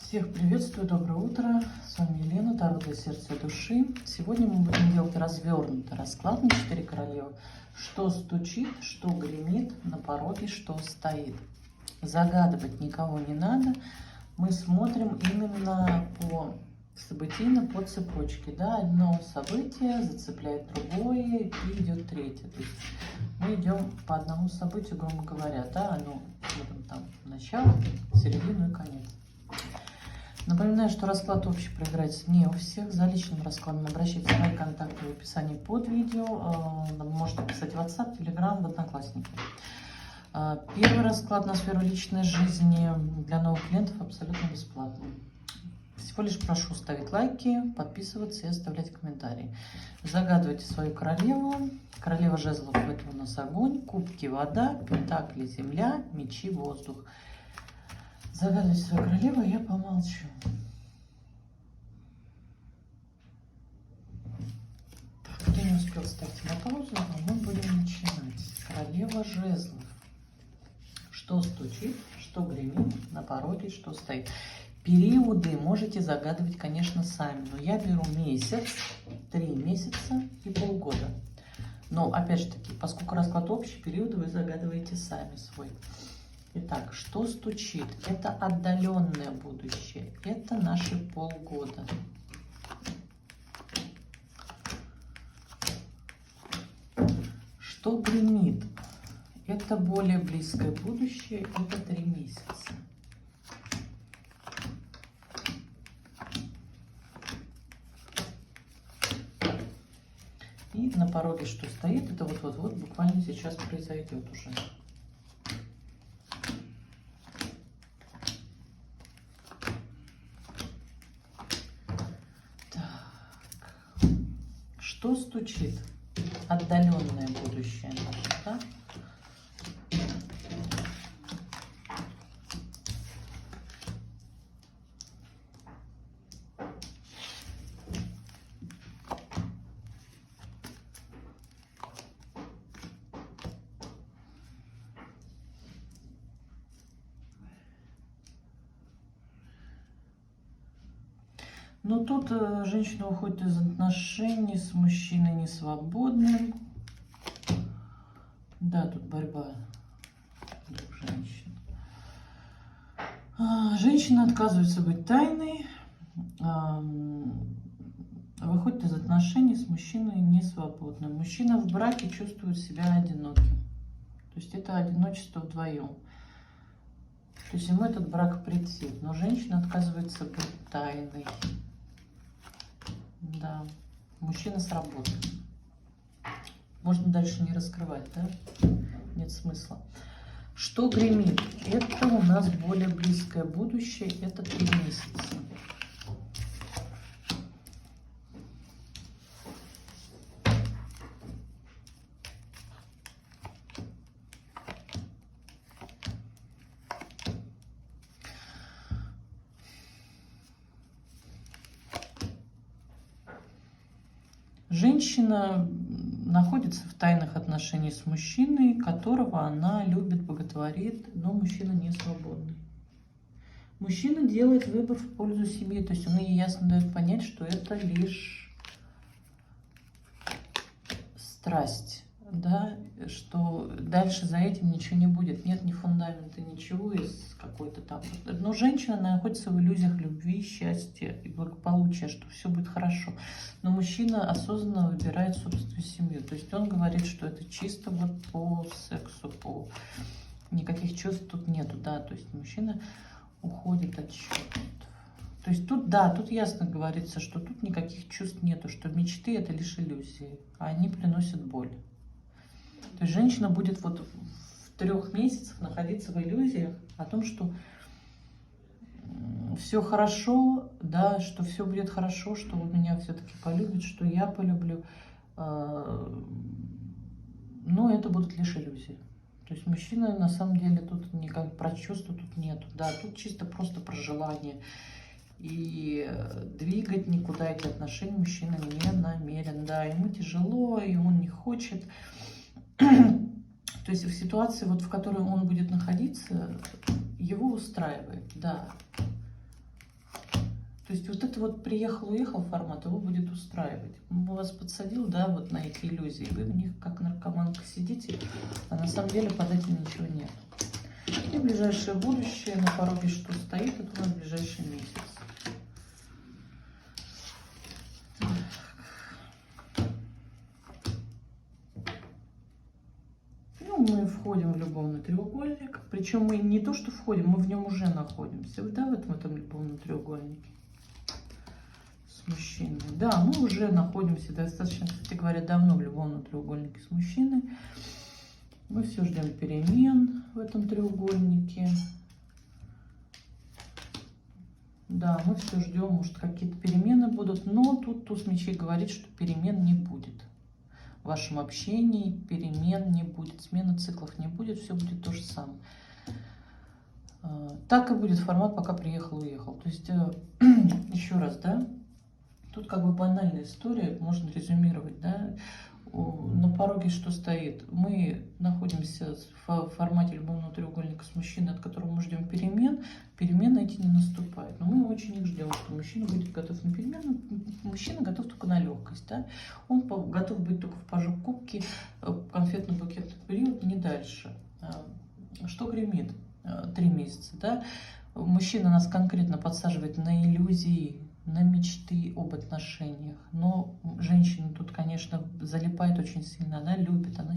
Всех приветствую, доброе утро. С вами Елена, Таро для сердца и души. Сегодня мы будем делать развернутый расклад на 4 королевы. Что стучит, что гремит, на пороге что стоит. Загадывать никого не надо. Мы смотрим именно по событийно, по цепочке. Да? Одно событие зацепляет другое и идет третье. То есть мы идем по одному событию, грубо говоря. Да? Ну, смотрим там начало, середину и конец. Напоминаю, что расклад общий проиграется не у всех. За личным раскладом обращайтесь в мои контакты в описании под видео. Можете писать в WhatsApp, Telegram, в Одноклассники. Первый расклад на сферу личной жизни для новых клиентов абсолютно бесплатный. Всего лишь прошу ставить лайки, подписываться и оставлять комментарии. Загадывайте свою королеву. Королева жезлов — это у нас огонь, кубки — вода, пентакли — земля, мечи — воздух. Загадывайте свою королеву, я помолчу. Так, кто не успел, ставьте на паузу, а мы будем начинать. Королева жезлов. Что стучит, что гремит, на пороге что стоит. Периоды можете загадывать, конечно, сами. Но я беру месяц, 3 месяца и полгода. Но, опять же таки, поскольку расклад общий, периоды вы загадываете сами свой. Итак, что стучит? Это отдаленное будущее. Это наши полгода. Что гремит? Это более близкое будущее. Это 3 месяца. И на пороге что стоит? Это вот-вот-вот буквально сейчас произойдет уже. Что стучит? Отдаленное будущее наше, да? Но тут женщина уходит из отношений с мужчиной несвободным. Да, тут борьба двух женщин. Женщина отказывается быть тайной. Выходит из отношений с мужчиной несвободным. Мужчина в браке чувствует себя одиноким. То есть это одиночество вдвоем. То есть ему этот брак претит. Но женщина отказывается быть тайной. Да, мужчина с работы. Можно дальше не раскрывать, да? Нет смысла. Что гремит? Это у нас более близкое будущее. Это 3 месяца. Женщина находится в тайных отношениях с мужчиной, которого она любит, боготворит, но мужчина не свободный. Мужчина делает выбор в пользу семьи, то есть он ей ясно дает понять, что это лишь страсть, да, что дальше за этим ничего не будет, нет ни фундамента, ничего из какой-то там. Но женщина находится в иллюзиях любви, счастья и благополучия, что все будет хорошо. Но мужчина осознанно выбирает собственную семью. То есть он говорит, что это чисто вот по сексу, по никаких чувств тут нету, да. То есть мужчина уходит от чувств. То есть тут, да, тут ясно говорится, что тут никаких чувств нету, что мечты — это лишь иллюзии, а они приносят боль. То есть женщина будет вот в 3 месяцах находиться в иллюзиях о том, что все хорошо, да, что все будет хорошо, что он меня все-таки полюбит, что я полюблю. Но это будут лишь иллюзии. То есть мужчина на самом деле тут никак про чувства тут нету. Да, тут чисто просто про желание. И двигать никуда эти отношения мужчина не намерен. Да, ему тяжело, и он не хочет. То есть в ситуации, вот, в которой он будет находиться, его устраивает, да. То есть вот это вот приехал-уехал формат, его будет устраивать. Он вас подсадил, да, вот на эти иллюзии. Вы в них как наркоманка сидите, а на самом деле под этим ничего нет. И ближайшее будущее, на пороге что стоит, это у нас ближайший месяц. Ну, мы входим в любовный треугольник. Причем мы не то, что входим, мы в нем уже находимся. Да, в этом любовном треугольнике. С мужчиной. Да, мы уже находимся достаточно, кстати говоря, давно в любовном треугольнике с мужчиной. Мы все ждем перемен в этом треугольнике. Да, мы все ждем, может, какие-то перемены будут, но тут туз мечей говорит, что перемен не будет. В вашем общении перемен не будет, смены циклов не будет, все будет то же самое. Так и будет формат, пока приехал-уехал. То есть, еще раз, да, тут как бы банальная история, можно резюмировать, да. На пороге что стоит? Мы находимся в формате любовного треугольника с мужчиной, от которого мы ждем перемен. Перемены эти не наступают. Но мы очень их ждем, что мужчина будет готов на перемены. Мужчина готов только на легкость. Да? Он готов быть только в паже кубки, конфетно-букетный период, не дальше. Что гремит? 3 месяца. Да? Мужчина нас конкретно подсаживает на иллюзии, на мечты об отношениях. Но женщина тут, конечно, залипает очень сильно. Она любит, она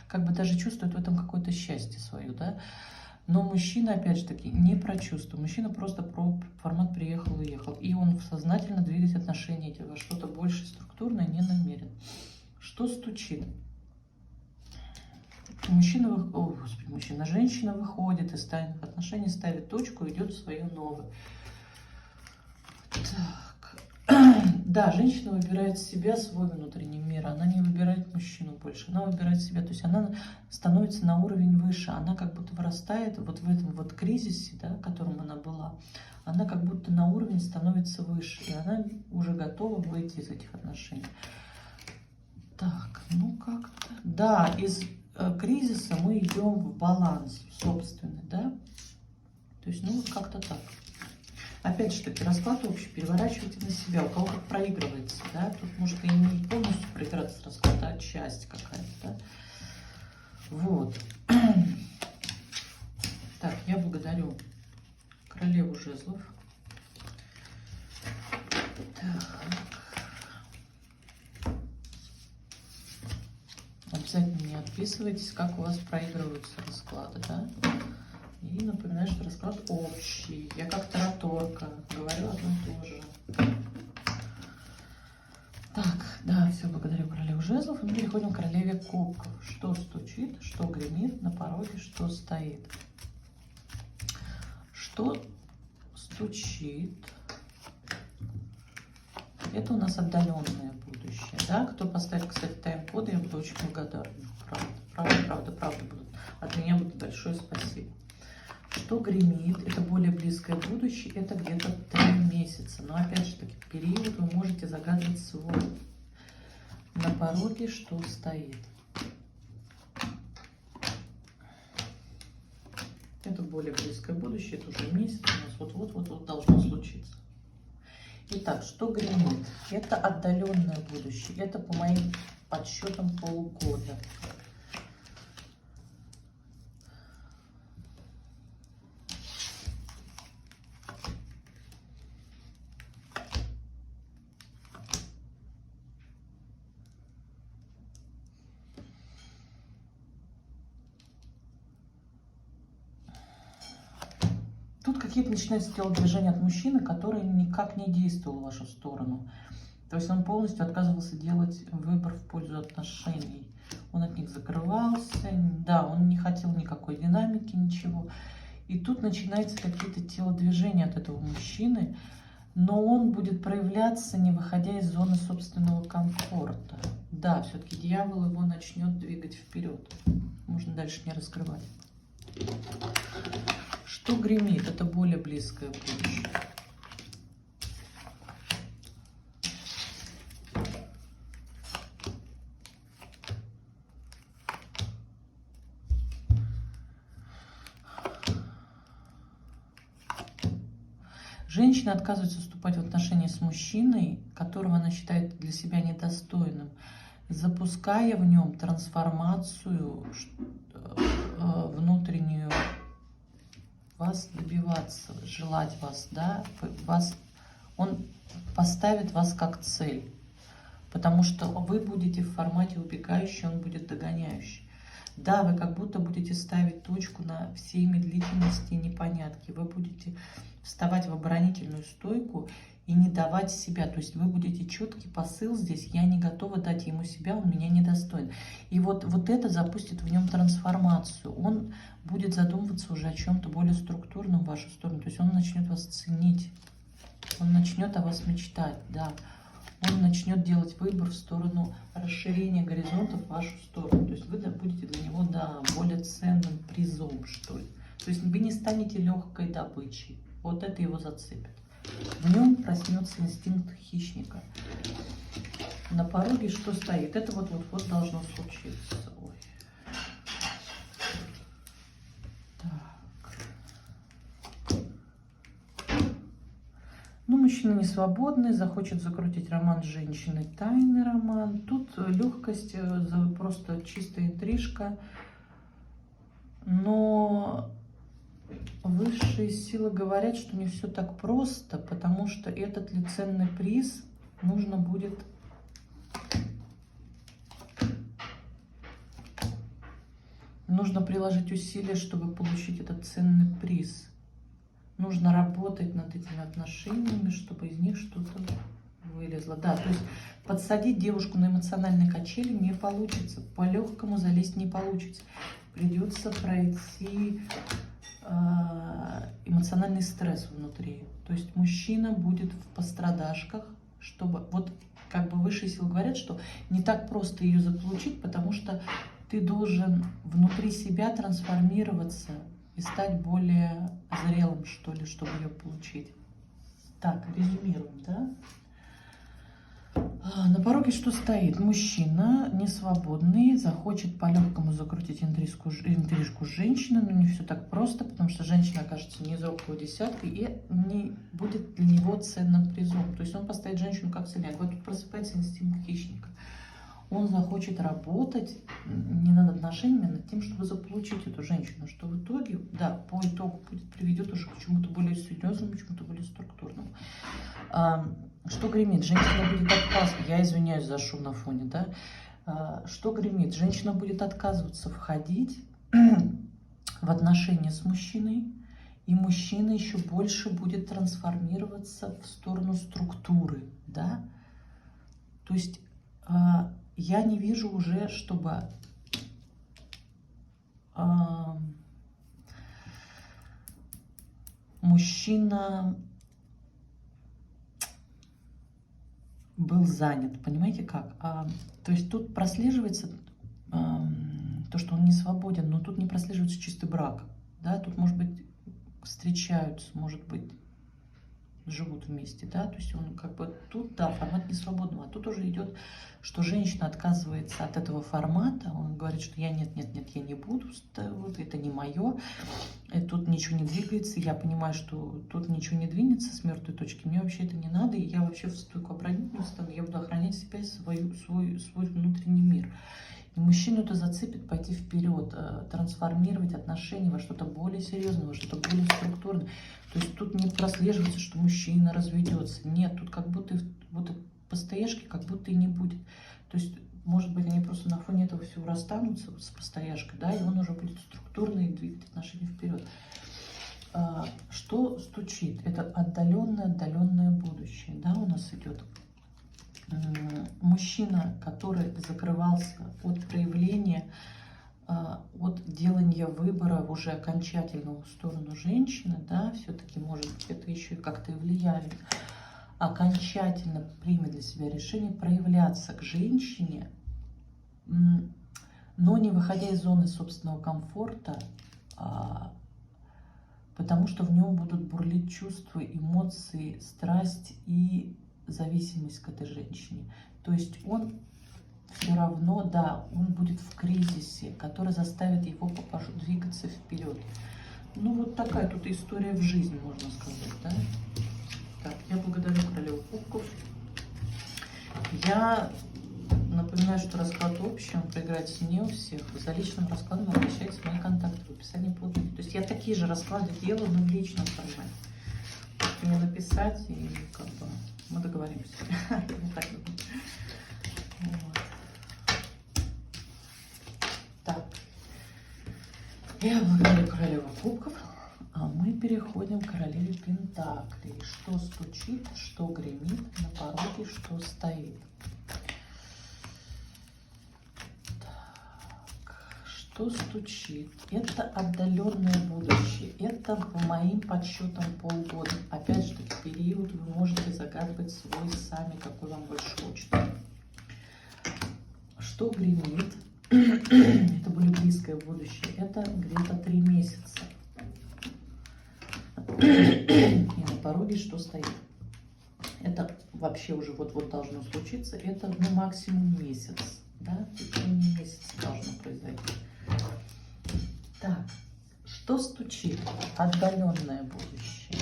как бы даже чувствует в этом какое-то счастье свое, да. Но мужчина, опять же таки, не про чувства. Мужчина просто про формат приехал-уехал. И он сознательно двигать отношения эти во что-то больше структурное не намерен. Что стучит? Женщина выходит из тайных отношений, ставит точку, идет в свое новое. Так, да, женщина выбирает себя, свой внутренний мир, она не выбирает мужчину больше, она выбирает себя, то есть она становится на уровень выше, она как будто вырастает вот в этом вот кризисе, да, в котором она была, она как будто на уровень становится выше, и она уже готова выйти из этих отношений. Так, ну как-то, да, из кризиса мы идем в баланс собственный, да, то есть, ну вот как-то так. Опять же таки, расклад общий переворачивайте на себя, у кого как проигрывается, да, тут может и не полностью проиграться расклад, а часть какая-то, да, вот. Так, я благодарю королеву жезлов. Так. Обязательно не отписывайтесь, как у вас проигрываются расклады, да. И напоминаю, что расклад общий. Я как тараторка говорю одно и то же. Так, да, все, благодарю королеву жезлов. И мы переходим к королеве кубков. Что стучит, что гремит на пороге, что стоит. Что стучит? Это у нас отдаленное будущее. Да? Кто поставит, кстати, тайм-коды, я буду очень благодарна. Правда будут. От меня будет большое спасибо. Что гремит, это более близкое будущее, это где-то 3 месяца. Но опять же таки, период вы можете загадывать свой. На пороге что стоит? Это более близкое будущее, это уже месяц, у нас вот-вот должно случиться. Итак, что гремит? Это отдаленное будущее, это по моим подсчетам полгода. Тут какие-то начинаются телодвижения от мужчины, который никак не действовал в вашу сторону. То есть он полностью отказывался делать выбор в пользу отношений. Он от них закрывался, да, он не хотел никакой динамики, ничего. И тут начинаются какие-то телодвижения от этого мужчины, но он будет проявляться, не выходя из зоны собственного комфорта. Да, все-таки дьявол его начнет двигать вперед. Можно дальше не раскрывать. Что гремит? Это более близкое будущее. Женщина отказывается вступать в отношения с мужчиной, которого она считает для себя недостойным, запуская в нем трансформацию внутреннюю, вас добиваться, желать вас, да, он поставит вас как цель, потому что вы будете в формате убегающий, он будет догоняющий. Да, вы как будто будете ставить точку на всей медлительности и непонятки. Вы будете вставать в оборонительную стойку и не давать себя. То есть вы будете четкий посыл здесь. Я не готова дать ему себя, он меня недостоин. И вот это запустит в нем трансформацию. Он будет задумываться уже о чем-то более структурном в вашу сторону. То есть он начнет вас ценить. Он начнет о вас мечтать, да. Он начнет делать выбор в сторону расширения горизонтов в вашу сторону. То есть вы будете для него, да, более ценным призом, что ли. То есть вы не станете легкой добычей. Вот это его зацепит. В нем проснется инстинкт хищника. На пороге что стоит? Это вот должно случиться. Ой. Ну, мужчина не свободный, захочет закрутить роман с женщиной, тайный роман. Тут легкость, просто чистая интрижка. Но высшие силы говорят, что не все так просто, потому что этот ли ценный приз нужно будет приложить усилия, чтобы получить этот ценный приз. Нужно работать над этими отношениями, чтобы из них что-то вылезло. Да, то есть подсадить девушку на эмоциональные качели не получится. По-легкому залезть не получится. Придется пройти эмоциональный стресс внутри. То есть мужчина будет в пострадашках, чтобы... Вот как бы высшие силы говорят, что не так просто ее заполучить, потому что ты должен внутри себя трансформироваться и стать более зрелым, что ли, чтобы ее получить. Так, резюмируем, да? На пороге что стоит? Мужчина несвободный, захочет по-легкому закрутить интрижку с женщиной, но не все так просто, потому что женщина окажется не из робкого десятка и не будет для него ценным призом. То есть он поставит женщину как ценяк. Вот тут просыпается инстинкт хищника. Он захочет работать не над отношениями, а над тем, чтобы заполучить эту женщину, что в итоге, да, по итогу приведет уже к чему-то более серьезному, к чему-то более структурному. Что гремит? Женщина будет отказываться, я извиняюсь за шум на фоне, да? Что гремит? Женщина будет отказываться входить в отношения с мужчиной, и мужчина еще больше будет трансформироваться в сторону структуры, да? То есть я не вижу уже, чтобы мужчина был занят, понимаете как? То есть тут прослеживается то, что он не свободен, но тут не прослеживается чистый брак, да? Тут, может быть, встречаются, может быть, живут вместе, да, то есть он как бы тут, да, формат несвободного, а тут уже идет, что женщина отказывается от этого формата, он говорит, что я нет, я не буду, вот это не мое, тут ничего не двигается, я понимаю, что тут ничего не двинется с мертвой точки, мне вообще это не надо, и я вообще в стойку оборонительную стану, я буду охранять себя и свой внутренний мир. И мужчину это зацепит пойти вперед, трансформировать отношения во что-то более серьезное, во что-то более структурное. То есть тут не прослеживается, что мужчина разведется. Нет, тут как будто вот постояшки как будто и не будет. То есть, может быть, они просто на фоне этого всего расстанутся с постояшкой, да, и он уже будет структурно и двигать отношения вперед. Что стучит? Это отдаленное будущее, да, у нас идет. Мужчина, который закрывался от проявления, от делания выбора уже окончательного в сторону женщины, да, все-таки, может быть, это еще и как-то и влияет, окончательно примет для себя решение проявляться к женщине, но не выходя из зоны собственного комфорта, потому что в нем будут бурлить чувства, эмоции, страсть и зависимость к этой женщине. То есть он все равно, да, он будет в кризисе, который заставит его двигаться вперед. Ну, вот такая тут история в жизни, можно сказать, да? Так, я благодарю королеву кубков. Я напоминаю, что расклад общий, он проиграется не у всех. За личным раскладом обращайтесь в мои контакты в описании под видео. То есть я такие же расклады делаю, но в личном формате. Можете мне написать, и как бы мы договоримся. Вот так вот. Так, я благодарю королеву кубков, а мы переходим к королеве пентаклей. Что стучит, что гремит, на пороге что стоит. Что стучит? Это отдаленное будущее. Это по моим подсчетам полгода. Опять же таки, период вы можете загадывать свой сами, какой вам больше хочется. Что гремит? Это более близкое будущее. Это где-то 3 месяца. И на пороге что стоит? Это вообще уже вот-вот должно случиться. Это ну, максимум месяц. Да? В течение месяца должно произойти. Так, что стучит? Отдаленное будущее.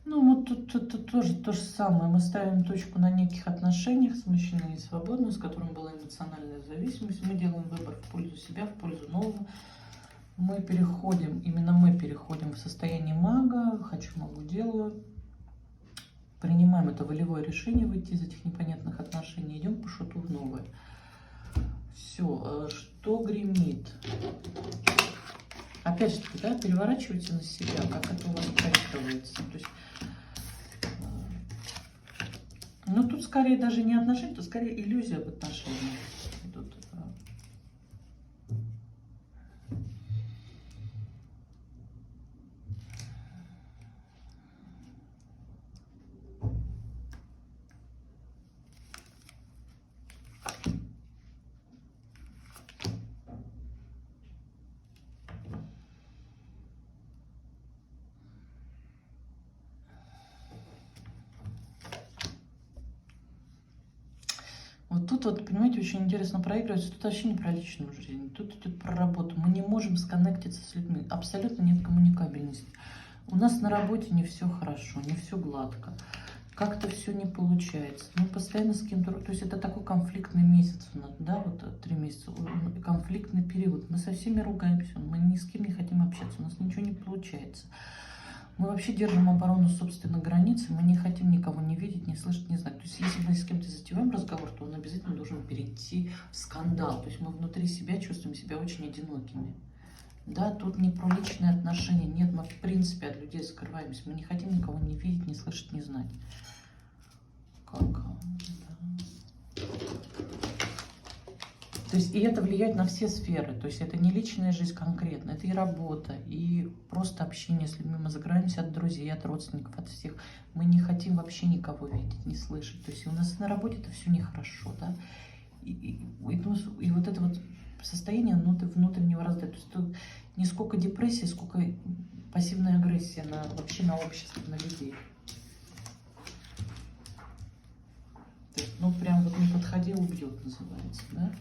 Ну, вот тут тоже то же самое. Мы ставим точку на неких отношениях с мужчиной свободным, с которым была эмоциональная зависимость. Мы делаем выбор в пользу себя, в пользу нового. Мы переходим, именно мы переходим в состояние мага. Хочу, могу, делаю. Принимаем это волевое решение выйти из этих непонятных отношений. Идем по шуту в новое. Все. Что гремит? Опять же таки, да, переворачивайте на себя, как это у вас проигрывается. То есть, ну, тут скорее даже не отношения, тут скорее иллюзия об отношениях. Тут, вот тут вот, понимаете, очень интересно проигрывается. Тут вообще не про личную жизнь, тут идет про работу. Мы не можем сконнектиться с людьми. Абсолютно нет коммуникабельности. У нас на работе не все хорошо, не все гладко. Как-то все не получается. Мы постоянно с кем-то... То есть это такой конфликтный месяц у нас, да, вот 3 месяца. Конфликтный период. Мы со всеми ругаемся, мы ни с кем не хотим общаться, у нас ничего не получается. Мы вообще держим оборону собственных границ, мы не хотим никого не видеть, не слышать, не знать. То есть если мы с кем-то затеваем разговор, то он обязательно должен перейти в скандал. То есть мы внутри себя чувствуем себя очень одинокими. Да, тут не про личные отношения. Нет, мы в принципе от людей закрываемся. Мы не хотим никого не видеть, не слышать, не знать. Как? Да. То есть и это влияет на все сферы. То есть это не личная жизнь конкретно, это и работа, и просто общение с людьми. Мы закрываемся от друзей, от родственников, от всех. Мы не хотим вообще никого видеть, не слышать. То есть у нас на работе это все нехорошо, да. И вот это вот состояние внутреннего раздора. То есть тут не сколько депрессии, сколько пассивная агрессия вообще на общество, на людей. То есть, ну прям вот не подходи, убьет, называется, да.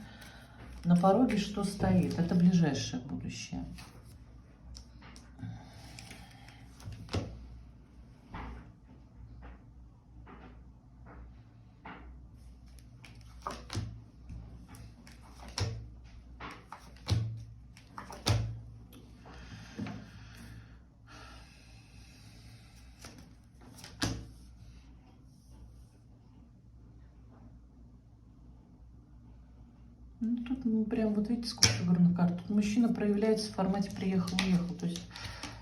На пороге что стоит? Это ближайшее будущее. Ну, тут ну, прям вот видите, сколько фигурных карт. Тут мужчина проявляется в формате приехал-уехал. То есть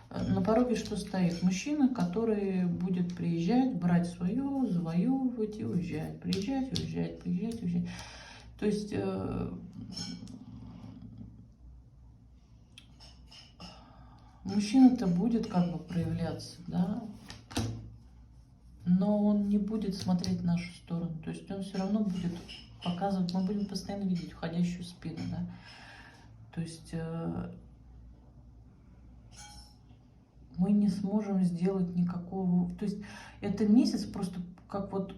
на пороге что стоит? Мужчина, который будет приезжать, брать свое, завоевывать и уезжать. Приезжать, уезжать, приезжать, уезжать. То есть мужчина-то будет как бы проявляться, да, но он не будет смотреть в нашу сторону. То есть он все равно будет показывать, мы будем постоянно видеть уходящую спину, да. То есть мы не сможем сделать никакого... То есть это месяц просто как вот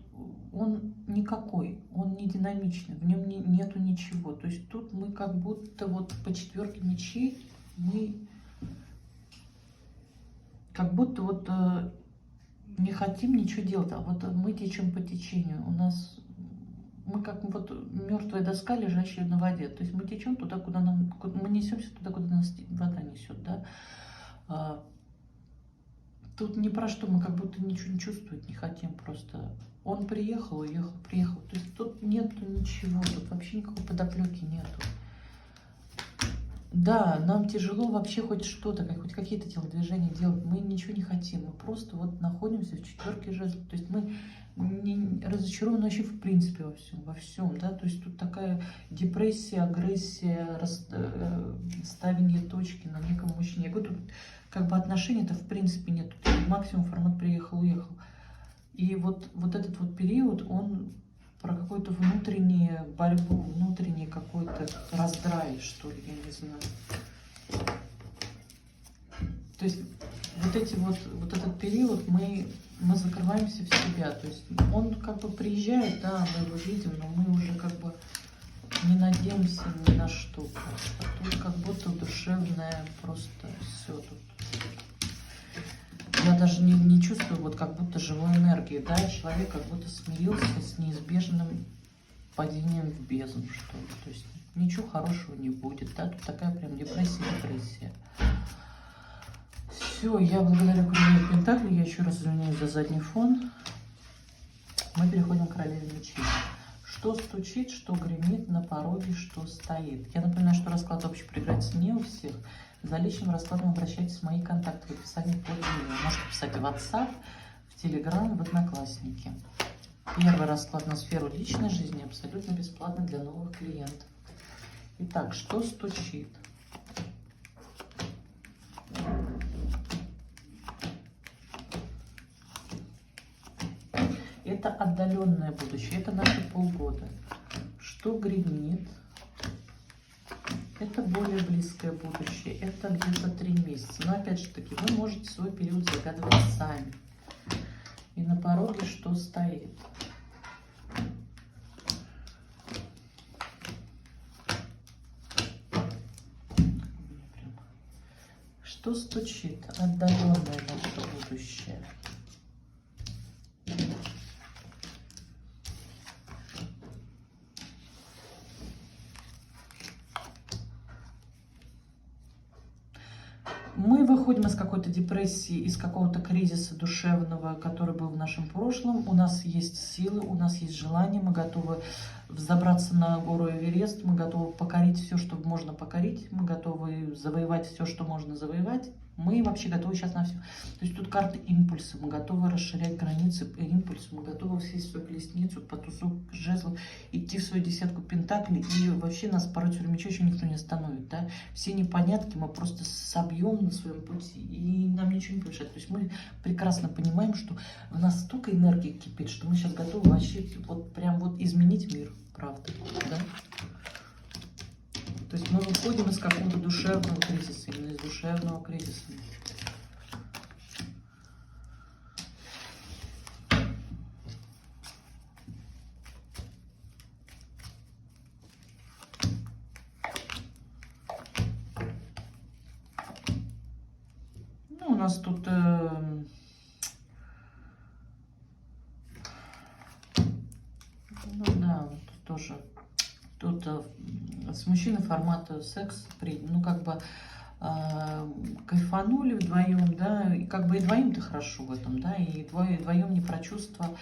он никакой, он не динамичный, в нем нету ничего. То есть тут мы как будто вот по четверке мечей мы как будто вот не хотим ничего делать, а вот мы течем по течению. У нас мы как вот мертвая доска, лежащая на воде. То есть мы течем туда, куда нам, мы несемся туда, куда нас вода несет, да. Тут ни про что, мы как будто ничего не чувствовать не хотим просто. Он приехал, уехал, приехал. То есть тут нету ничего, тут вообще никакой подоплеки нету. Да, нам тяжело вообще хоть что-то, хоть какие-то телодвижения делать. Мы ничего не хотим, мы просто вот находимся в четверке жезлов. То есть мы не разочарованы вообще в принципе во всем, да. То есть тут такая депрессия, агрессия, ставение точки на неком мужчине. Я говорю, тут как бы отношений-то в принципе нет. Тут максимум формат приехал, уехал. И вот этот вот период, он про какую-то внутреннюю борьбу, внутренний какой-то раздрай, что ли, я не знаю. То есть вот этот период мы закрываемся в себя. То есть он как бы приезжает, да, мы его видим, но мы уже как бы не надеемся ни на что. Просто. Тут как будто душевное просто все тут. Я даже не чувствую вот как будто живой энергии, да, человек как будто смирился с неизбежным падением в бездну, что ли. То есть ничего хорошего не будет, да, тут такая прям депрессия. Все, я благодарю королеву Пентаклей, я еще раз извиняюсь за задний фон. Мы переходим к королеве мечей. Что стучит, что гремит на пороге, что стоит. Я напоминаю, что расклад общий проиграется не у всех. За личным раскладом обращайтесь в мои контакты в описании под видео. Можете писать в WhatsApp, в Telegram, в Одноклассники. Первый расклад на сферу личной жизни абсолютно бесплатно для новых клиентов. Итак, что стучит? Это отдаленное будущее, это наши полгода. Что гремит? Это более близкое будущее, это где-то 3 месяца. Но опять же таки, вы можете свой период загадывать сами. И на пороге что стоит? Что стучит? Отдаленное наше будущее. Мы выходим из какой-то депрессии, из какого-то кризиса душевного, который был в нашем прошлом. У нас есть силы, у нас есть желание, мы готовы взобраться на гору Эверест, мы готовы покорить все, что можно покорить, мы готовы завоевать все, что можно завоевать. Мы вообще готовы сейчас на все. То есть тут карта импульса, мы готовы расширять границы импульса, мы готовы сесть в свою колесницу, по тузу жезлов, идти в свою десятку пентаклей, и вообще нас по рыцарю меча еще никто не остановит, да. Все непонятки мы просто собьем на своем пути, и нам ничего не помешает. То есть мы прекрасно понимаем, что в нас столько энергии кипит, что мы сейчас готовы вообще вот прям вот изменить мир, правда, да. То есть мы выходим из какого-то душевного кризиса, именно из душевного кризиса. Ну, у нас тут ну да, вот тут тоже. Тут с мужчиной формата секс, ну как бы кайфанули вдвоем, да, и как бы и двоим-то хорошо в этом, да, и вдвоем не про чувства,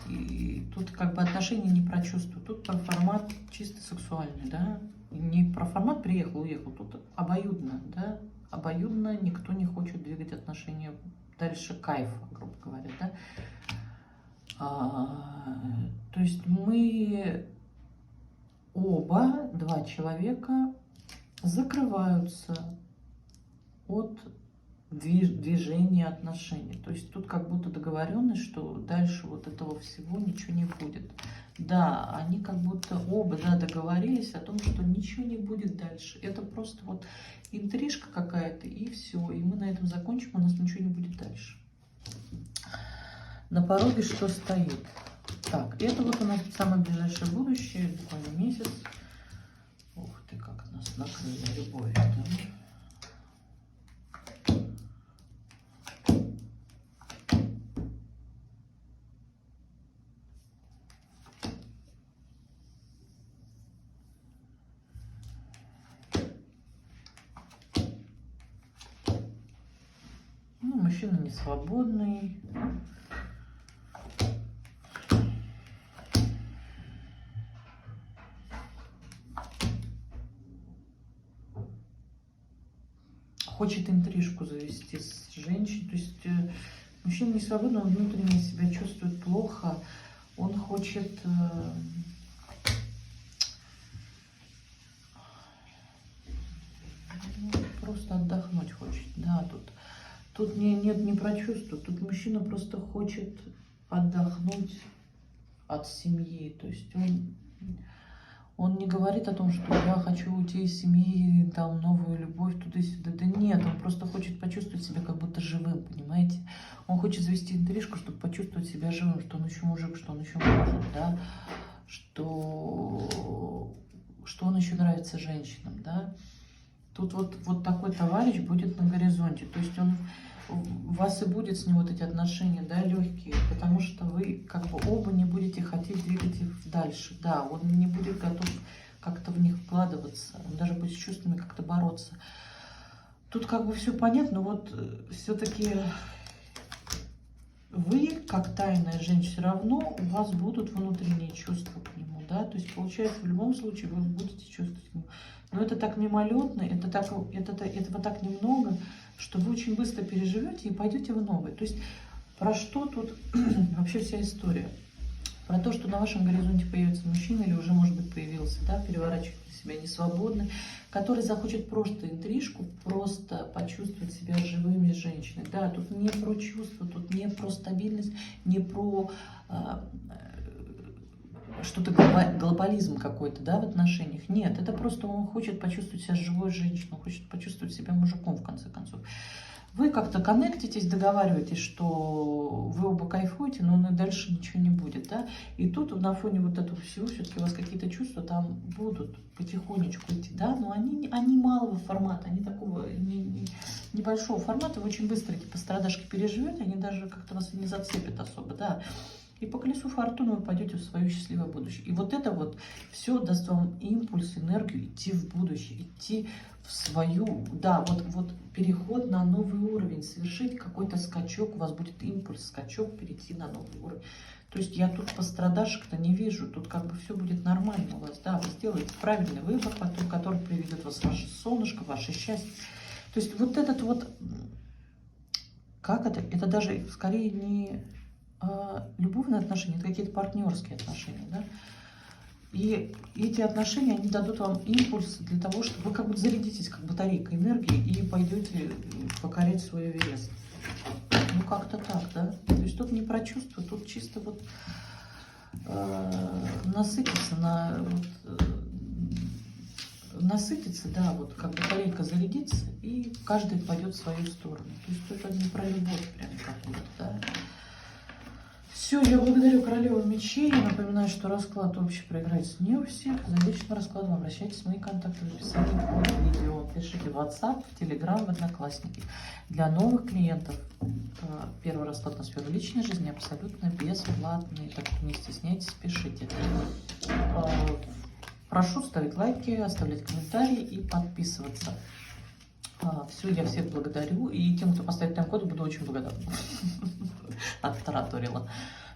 и тут как бы отношения не про чувства, тут про формат чисто сексуальный, да, не про формат приехал, уехал, тут обоюдно, да, обоюдно, никто не хочет двигать отношения дальше кайфа, грубо говоря, да. То есть мы оба, два человека, закрываются от движение отношений. То есть тут как будто договоренность, что дальше вот этого всего ничего не будет. Да, они как будто оба, да, договорились о том, что ничего не будет дальше. Это просто вот интрижка какая-то, и все. И мы на этом закончим, у нас ничего не будет дальше. На пороге что стоит? Так, это вот у нас самое ближайшее будущее, буквально месяц. Ух ты, как нас накрыла любовь. Да? Ну, мужчина не свободный. Хочет интрижку завести с женщиной. То есть мужчина не свободный, он внутренне себя чувствует плохо. Он хочет просто отдохнуть хочет. Да, тут нет не про чувства. Тут мужчина просто хочет отдохнуть от семьи. То есть он не говорит о том, что я хочу уйти из семьи, там, новую любовь, туда-сюда. Да нет, он просто хочет почувствовать себя как будто живым, понимаете? Он хочет завести интрижку, чтобы почувствовать себя живым, что он еще мужик, что он еще может, да? Что он еще нравится женщинам, да? Тут вот такой товарищ будет на горизонте. То есть у вас и будет с ним вот эти отношения, да, легкие, потому что вы как бы оба не будете хотеть двигать их дальше. Да, он не будет готов как-то в них вкладываться, он даже будет с чувствами как-то бороться. Тут как бы все понятно, вот все-таки вы, как тайная женщина, все равно у вас будут внутренние чувства к нему, да, то есть получается в любом случае вы будете чувствовать к нему. Но это так мимолетно, этого так немного, что вы очень быстро переживете и пойдете в новое. То есть про что тут вообще вся история? Про то, что на вашем горизонте появится мужчина или уже, может быть, появился, да, переворачивает себя несвободный, который захочет просто интрижку, просто почувствовать себя живыми с женщиной. Да, тут не про чувства, тут не про стабильность, не про что-то глобализм какой-то, да, в отношениях. Нет, это просто он хочет почувствовать себя живой женщиной, он хочет почувствовать себя мужиком, в конце концов. Вы как-то коннектитесь, договариваетесь, что вы оба кайфуете, но дальше ничего не будет, да. И тут на фоне вот этого всего все-таки у вас какие-то чувства там будут потихонечку идти, да, но они малого формата, они такого небольшого формата, вы очень быстро эти пострадашки переживете, они даже как-то вас не зацепят особо, да. И по колесу фортуны вы пойдете в свое счастливое будущее. И вот это вот все даст вам импульс, энергию идти в будущее, идти в свою, да, вот переход на новый уровень, совершить какой-то скачок, у вас будет импульс, скачок, перейти на новый уровень. То есть я тут пострадашек-то не вижу, тут как бы все будет нормально у вас, да, вы сделаете правильный выбор, потом, который приведет вас в ваше солнышко, в ваше счастье. То есть вот этот вот, как это даже скорее не любовные отношения, это какие-то партнерские отношения, да. И эти отношения, они дадут вам импульс для того, чтобы вы как бы зарядитесь, как батарейка энергии, и пойдете покорять свой Эверест. Ну, как-то так, да. То есть тут не про чувства, тут чисто вот насытиться, насытиться, да, вот как батарейка зарядится, и каждый пойдет в свою сторону. То есть это не про любовь прям какую-то, да. Все, я благодарю королеву мечей. Я напоминаю, что расклад общий проиграется не у всех. За личным раскладом обращайтесь в мои контакты в описании под видео. Пишите в WhatsApp, в Telegram, в Одноклассники. Для новых клиентов первый расклад на сферу личной жизни абсолютно бесплатный. Так что не стесняйтесь, пишите. Прошу ставить лайки, оставлять комментарии и подписываться. Все, я всех благодарю. И тем, кто поставит тайм-код, буду очень благодарна. Оттараторила.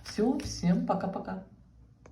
Все, всем пока-пока.